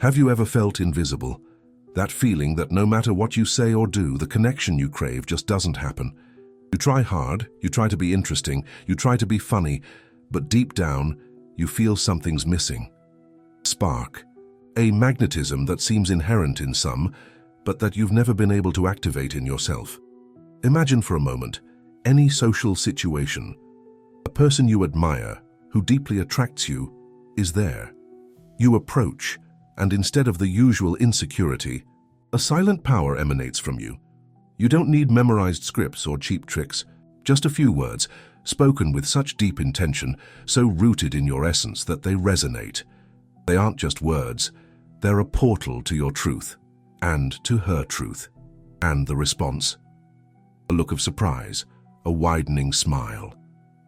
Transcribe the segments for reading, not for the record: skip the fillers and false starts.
Have you ever felt invisible? That feeling that no matter what you say or do, the connection you crave just doesn't happen. You try hard, you try to be interesting, you try to be funny, but deep down, you feel something's missing. Spark. A magnetism that seems inherent in some, but that you've never been able to activate in yourself. Imagine for a moment any social situation. A person you admire, who deeply attracts you, is there. You approach, and instead of the usual insecurity, a silent power emanates from you. You don't need memorized scripts or cheap tricks, just a few words, spoken with such deep intention, so rooted in your essence that they resonate. They aren't just words, they're a portal to your truth, and to her truth. And the response? A look of surprise, a widening smile,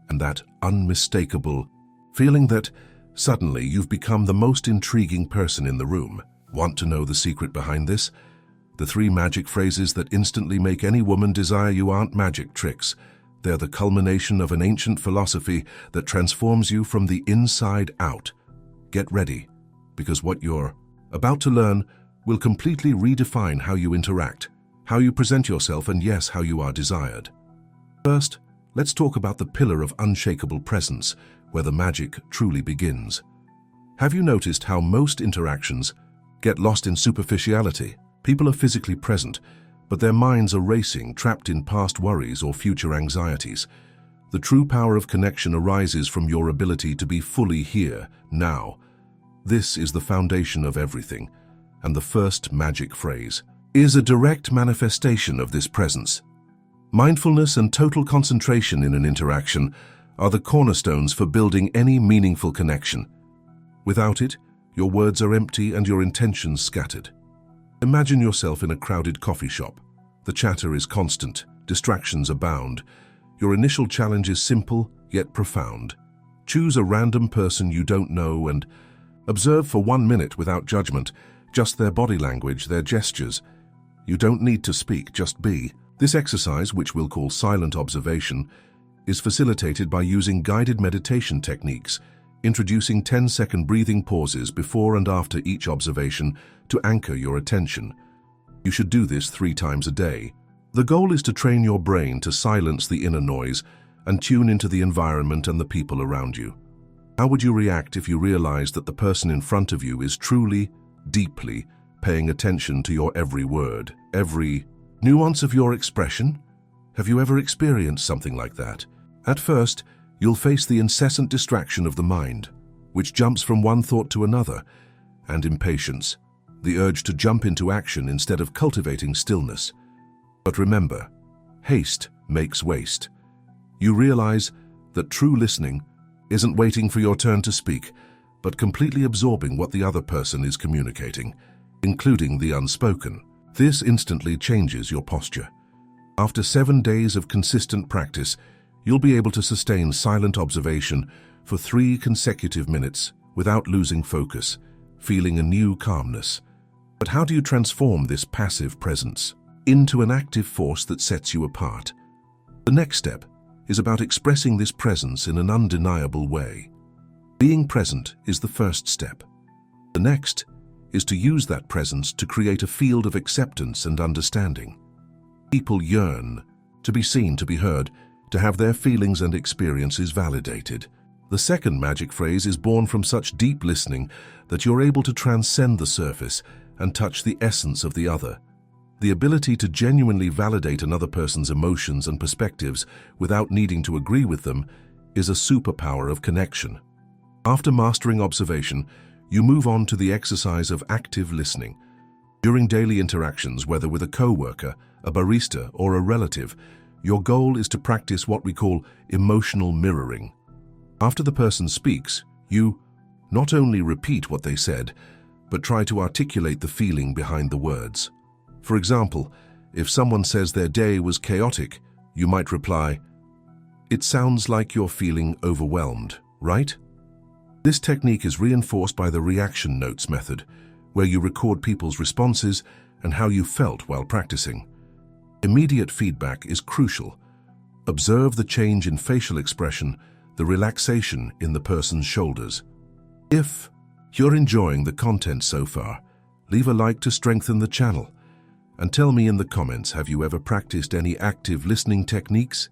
and that unmistakable feeling that suddenly you've become the most intriguing person in the room. Want to know the secret behind this? The 3 magic phrases that instantly make any woman desire you aren't magic tricks. They're the culmination of an ancient philosophy that transforms you from the inside out. Get ready, because what you're about to learn will completely redefine how you interact, how you present yourself, and yes, how you are desired. First, let's talk about the pillar of unshakable presence, where the magic truly begins. Have you noticed how most interactions get lost in superficiality? People are physically present, but their minds are racing, trapped in past worries or future anxieties. The true power of connection arises from your ability to be fully here, now. This is the foundation of everything, and the first magic phrase is a direct manifestation of this presence. Mindfulness and total concentration in an interaction are the cornerstones for building any meaningful connection. Without it, your words are empty and your intentions scattered. Imagine yourself in a crowded coffee shop. The chatter is constant, distractions abound. Your initial challenge is simple, yet profound. Choose a random person you don't know and observe for 1 minute without judgment, just their body language, their gestures. You don't need to speak, just be. This exercise, which we'll call silent observation, is facilitated by using guided meditation techniques, introducing 10-second breathing pauses before and after each observation to anchor your attention. You should do this 3 times a day. The goal is to train your brain to silence the inner noise and tune into the environment and the people around you. How would you react if you realized that the person in front of you is truly, deeply paying attention to your every word, every nuance of your expression? Have you ever experienced something like that? At first, you'll face the incessant distraction of the mind, which jumps from one thought to another, and impatience, the urge to jump into action instead of cultivating stillness. But remember, haste makes waste. You realize that true listening isn't waiting for your turn to speak, but completely absorbing what the other person is communicating, including the unspoken. This instantly changes your posture. After 7 days of consistent practice, you'll be able to sustain silent observation for 3 consecutive minutes without losing focus, feeling a new calmness. But how do you transform this passive presence into an active force that sets you apart? The next step is about expressing this presence in an undeniable way. Being present is the first step. The next is to use that presence to create a field of acceptance and understanding. People yearn to be seen, to be heard, to have their feelings and experiences validated. The second magic phrase is born from such deep listening that you're able to transcend the surface and touch the essence of the other. The ability to genuinely validate another person's emotions and perspectives without needing to agree with them is a superpower of connection. After mastering observation, you move on to the exercise of active listening. During daily interactions, whether with a coworker, a barista, or a relative, your goal is to practice what we call emotional mirroring. After the person speaks, you not only repeat what they said, but try to articulate the feeling behind the words. For example, if someone says their day was chaotic, you might reply, "It sounds like you're feeling overwhelmed, right?" This technique is reinforced by the reaction notes method, where you record people's responses and how you felt while practicing. Immediate feedback is crucial. Observe the change in facial expression, the relaxation in the person's shoulders. If you're enjoying the content so far, leave a like to strengthen the channel. And tell me in the comments, have you ever practiced any active listening techniques?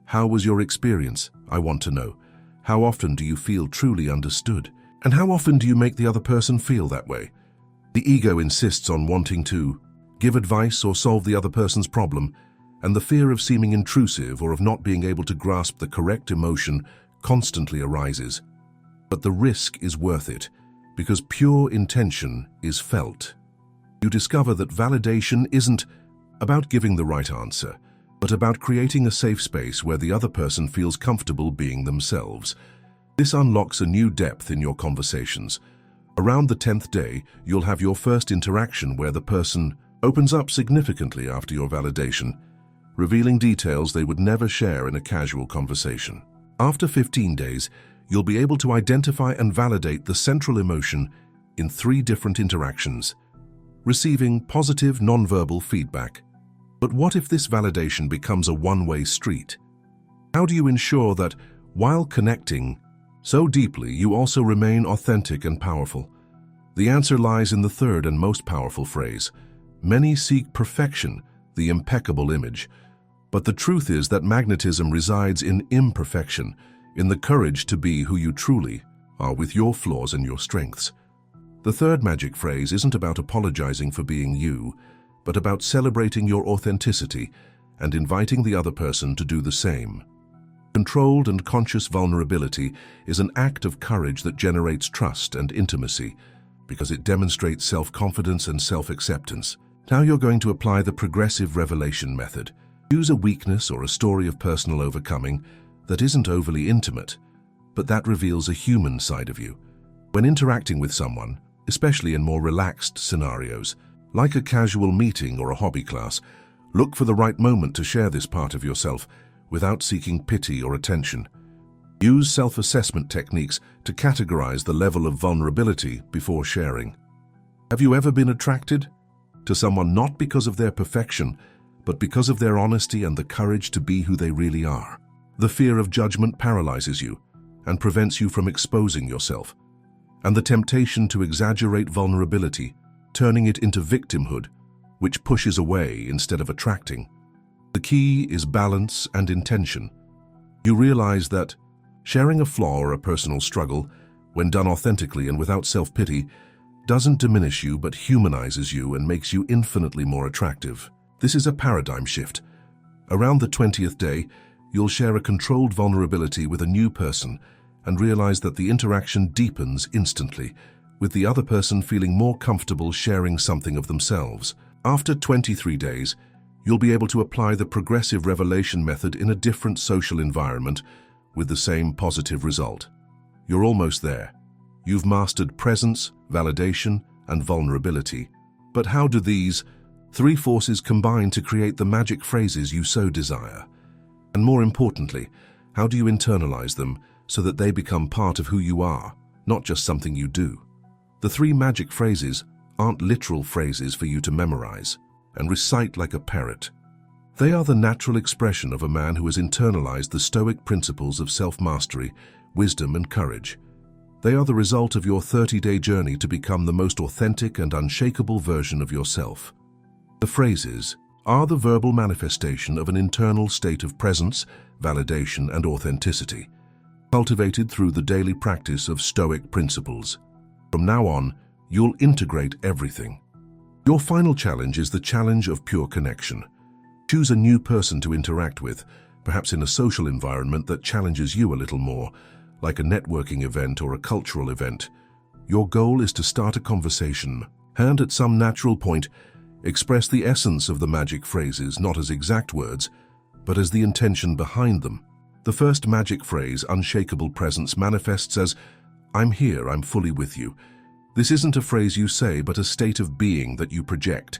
How was your experience? I want to know. How often do you feel truly understood? And how often do you make the other person feel that way? The ego insists on wanting to give advice or solve the other person's problem, and the fear of seeming intrusive or of not being able to grasp the correct emotion constantly arises. But the risk is worth it, because pure intention is felt. You discover that validation isn't about giving the right answer, but about creating a safe space where the other person feels comfortable being themselves. This unlocks a new depth in your conversations. Around the 10th day, you'll have your first interaction where the person opens up significantly after your validation, revealing details they would never share in a casual conversation. After 15 days, you'll be able to identify and validate the central emotion in 3 different interactions, receiving positive nonverbal feedback. But what if this validation becomes a one-way street? How do you ensure that, while connecting so deeply, you also remain authentic and powerful? The answer lies in the third and most powerful phrase. Many seek perfection, the impeccable image. But the truth is that magnetism resides in imperfection, in the courage to be who you truly are with your flaws and your strengths. The third magic phrase isn't about apologizing for being you, but about celebrating your authenticity and inviting the other person to do the same. Controlled and conscious vulnerability is an act of courage that generates trust and intimacy because it demonstrates self-confidence and self-acceptance. Now you're going to apply the progressive revelation method. Use a weakness or a story of personal overcoming that isn't overly intimate, but that reveals a human side of you. When interacting with someone, especially in more relaxed scenarios, like a casual meeting or a hobby class, look for the right moment to share this part of yourself without seeking pity or attention. Use self-assessment techniques to categorize the level of vulnerability before sharing. Have you ever been attracted to someone not because of their perfection, but because of their honesty and the courage to be who they really are? The fear of judgment paralyzes you and prevents you from exposing yourself, and the temptation to exaggerate vulnerability, turning it into victimhood, which pushes away instead of attracting. The key is balance and intention. You realize that sharing a flaw or a personal struggle, when done authentically and without self-pity, doesn't diminish you but humanizes you and makes you infinitely more attractive. This is a paradigm shift. Around the 20th day, you'll share a controlled vulnerability with a new person and realize that the interaction deepens instantly, with the other person feeling more comfortable sharing something of themselves. After 23 days, you'll be able to apply the progressive revelation method in a different social environment with the same positive result. You're almost there. You've mastered presence, validation, and vulnerability. But how do these 3 forces combine to create the magic phrases you so desire? And more importantly, how do you internalize them so that they become part of who you are, not just something you do? The 3 magic phrases aren't literal phrases for you to memorize and recite like a parrot. They are the natural expression of a man who has internalized the Stoic principles of self-mastery, wisdom, and courage. They are the result of your 30-day journey to become the most authentic and unshakable version of yourself. The phrases are the verbal manifestation of an internal state of presence, validation, and authenticity, cultivated through the daily practice of Stoic principles. From now on, you'll integrate everything. Your final challenge is the challenge of pure connection. Choose a new person to interact with, perhaps in a social environment that challenges you a little more, like a networking event or a cultural event. Your goal is to start a conversation, and at some natural point, express the essence of the magic phrases not as exact words, but as the intention behind them. The first magic phrase, unshakable presence, manifests as, "I'm here, I'm fully with you." This isn't a phrase you say, but a state of being that you project.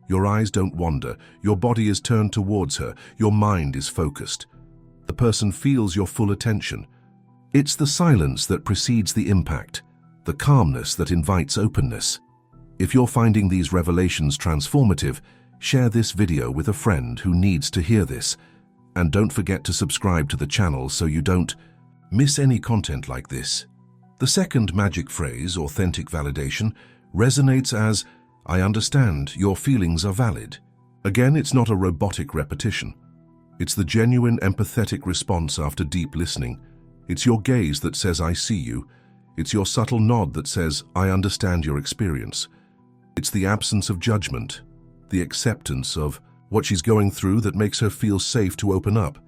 Your eyes don't wander, your body is turned towards her, your mind is focused. The person feels your full attention. It's the silence that precedes the impact, the calmness that invites openness. If you're finding these revelations transformative, share this video with a friend who needs to hear this. And don't forget to subscribe to the channel so you don't miss any content like this. The second magic phrase, authentic validation, resonates as, "I understand, your feelings are valid." Again, it's not a robotic repetition. It's the genuine, empathetic response after deep listening. It's your gaze that says, "I see you." It's your subtle nod that says, "I understand your experience." It's the absence of judgment, the acceptance of what she's going through that makes her feel safe to open up.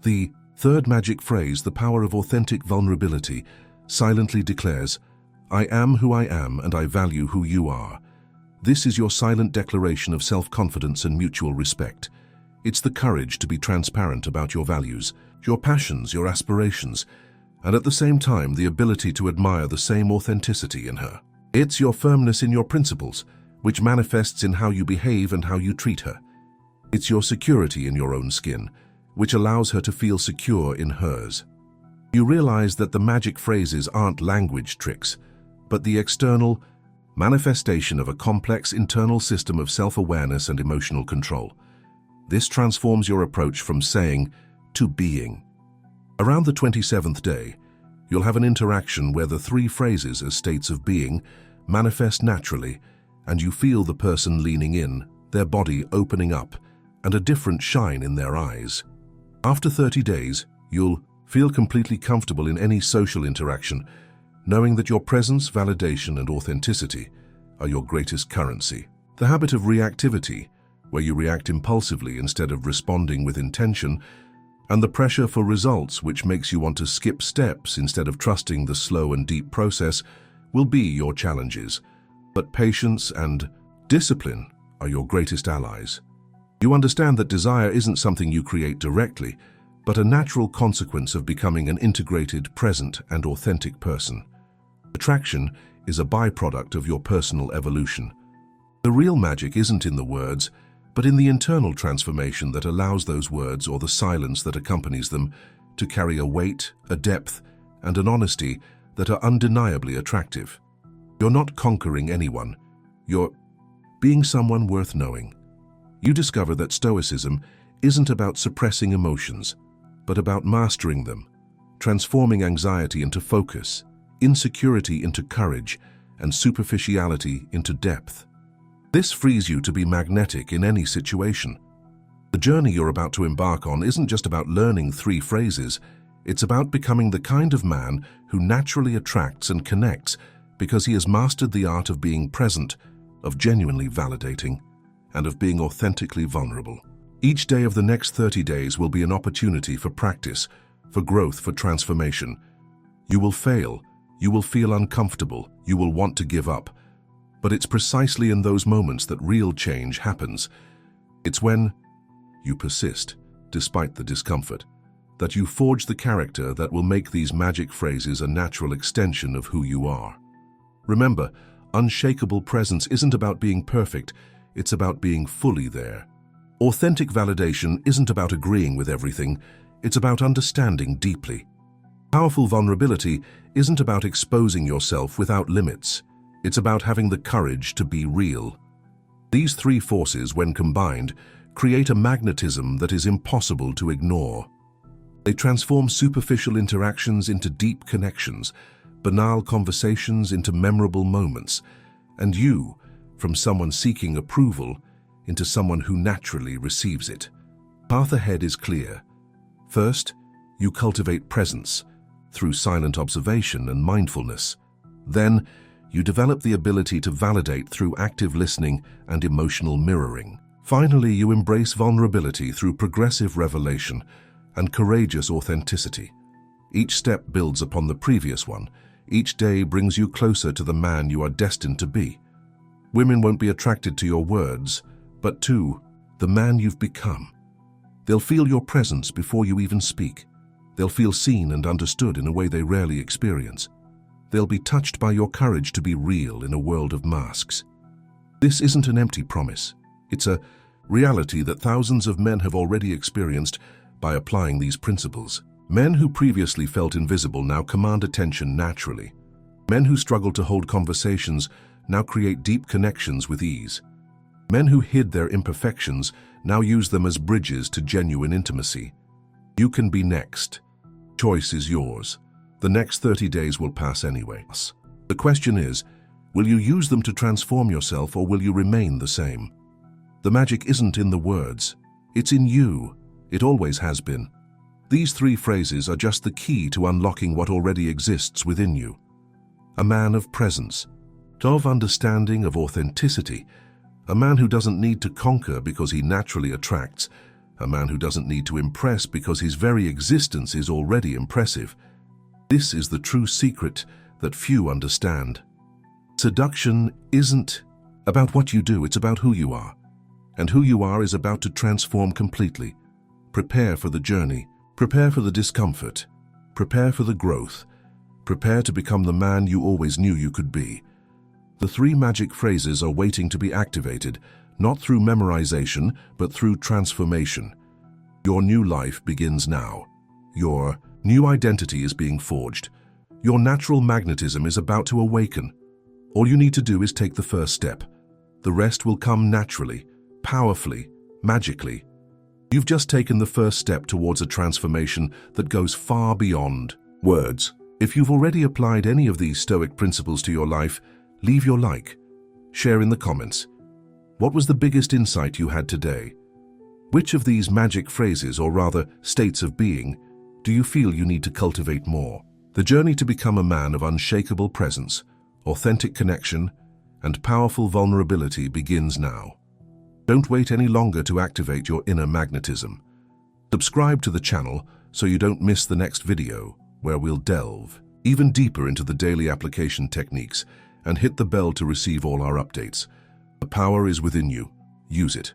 The third magic phrase, the power of authentic vulnerability, silently declares, "I am who I am and I value who you are." This is your silent declaration of self-confidence and mutual respect. It's the courage to be transparent about your values, your passions, your aspirations, and at the same time the ability to admire the same authenticity in her. It's your firmness in your principles, which manifests in how you behave and how you treat her. It's your security in your own skin, which allows her to feel secure in hers. You realize that the magic phrases aren't language tricks, but the external manifestation of a complex internal system of self-awareness and emotional control. This transforms your approach from saying to being. Around the 27th day, you'll have an interaction where the three phrases as states of being manifest naturally, and you feel the person leaning in, their body opening up, and a different shine in their eyes. After 30 days, you'll feel completely comfortable in any social interaction, knowing that your presence, validation, and authenticity are your greatest currency. The habit of reactivity, where you react impulsively instead of responding with intention, and the pressure for results, which makes you want to skip steps instead of trusting the slow and deep process, will be your challenges. But patience and discipline are your greatest allies. You understand that desire isn't something you create directly, but a natural consequence of becoming an integrated, present, and authentic person. Attraction is a byproduct of your personal evolution. The real magic isn't in the words, but in the internal transformation that allows those words or the silence that accompanies them to carry a weight, a depth, and an honesty that are undeniably attractive. You're not conquering anyone. You're being someone worth knowing. You discover that Stoicism isn't about suppressing emotions, but about mastering them, transforming anxiety into focus, insecurity into courage, and superficiality into depth. This frees you to be magnetic in any situation. The journey you're about to embark on isn't just about learning three phrases, it's about becoming the kind of man who naturally attracts and connects because he has mastered the art of being present, of genuinely validating, and of being authentically vulnerable. Each day of the next 30 days will be an opportunity for practice, for growth, for transformation. You will fail, you will feel uncomfortable, you will want to give up. But it's precisely in those moments that real change happens. It's when you persist, despite the discomfort, that you forge the character that will make these magic phrases a natural extension of who you are. Remember, unshakable presence isn't about being perfect, it's about being fully there. Authentic validation isn't about agreeing with everything, it's about understanding deeply. Powerful vulnerability isn't about exposing yourself without limits. It's about having the courage to be real. These three forces, when combined, create a magnetism that is impossible to ignore. They transform superficial interactions into deep connections, banal conversations into memorable moments, and you, from someone seeking approval, into someone who naturally receives it. Path ahead is clear. First, you cultivate presence through silent observation and mindfulness. Then, you develop the ability to validate through active listening and emotional mirroring. Finally, you embrace vulnerability through progressive revelation and courageous authenticity. Each step builds upon the previous one. Each day brings you closer to the man you are destined to be. Women won't be attracted to your words, but to the man you've become. They'll feel your presence before you even speak. They'll feel seen and understood in a way they rarely experience. They'll be touched by your courage to be real in a world of masks. This isn't an empty promise. It's a reality that thousands of men have already experienced by applying these principles. Men who previously felt invisible now command attention naturally. Men who struggled to hold conversations now create deep connections with ease. Men who hid their imperfections now use them as bridges to genuine intimacy. You can be next. Choice is yours. The next 30 days will pass anyway. The question is, will you use them to transform yourself or will you remain the same? The magic isn't in the words. It's in you. It always has been. These 3 phrases are just the key to unlocking what already exists within you. A man of presence, of understanding, of authenticity. A man who doesn't need to conquer because he naturally attracts. A man who doesn't need to impress because his very existence is already impressive. This is the true secret that few understand. Seduction isn't about what you do, it's about who you are. And who you are is about to transform completely. Prepare for the journey. Prepare for the discomfort. Prepare for the growth. Prepare to become the man you always knew you could be. The 3 magic phrases are waiting to be activated, not through memorization, but through transformation. Your new life begins now. Your new identity is being forged. Your natural magnetism is about to awaken. All you need to do is take the first step. The rest will come naturally, powerfully, magically. You've just taken the first step towards a transformation that goes far beyond words. If you've already applied any of these Stoic principles to your life, leave your like. Share in the comments. What was the biggest insight you had today? Which of these magic phrases, or rather states of being, do you feel you need to cultivate more? The journey to become a man of unshakable presence, authentic connection, and powerful vulnerability begins now. Don't wait any longer to activate your inner magnetism. Subscribe to the channel so you don't miss the next video, where we'll delve even deeper into the daily application techniques and hit the bell to receive all our updates. The power is within you. Use it.